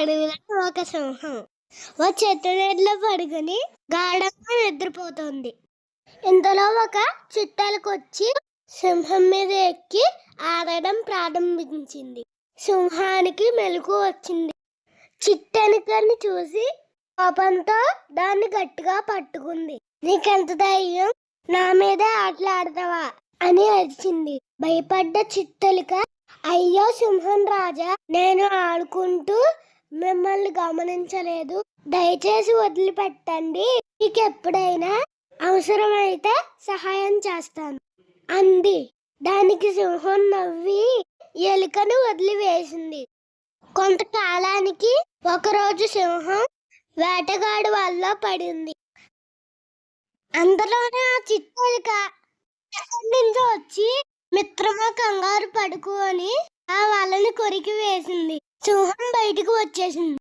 అడవిలో ఒక సింహం ఓ చెట్టు నీడలో పడుకుని గాఢంగా నిద్రపోతోంది. ఇంతలో ఒక చిట్టెలకొచ్చి సింహం మీద ఎక్కి ఆడడం ప్రారంభించింది. సింహానికి మెలకువ వచ్చింది. చిట్టెలుకని చూసి కోపంతో దాన్ని గట్టిగా పట్టుకుంది. నీకెంత ధైర్యం, నా మీదే ఆటలాడతావా అని అరిచింది. భయపడ్డ చిట్టెలుక, అయ్యో సింహం రాజా, నేను ఆడుకుంటూ మిమ్మల్ని గమనించలేదు, దయచేసి వదిలిపెట్టండి, మీకెప్పుడైనా అవసరమైతే సహాయం చేస్తాను అంది. దానికి సింహం నవ్వి ఎలుకను వదిలివేసింది. కొంతకాలానికి ఒకరోజు సింహం వేటగాడి వల్ల పడింది. అందులోనే ఆ చిట్టెలుక ఎక్కడి నుంచో వచ్చి మిత్రమా కంగారు పడుకు అని ఆ వలని కొరికి వేసింది. సింహం బయటకు వచ్చేసింది.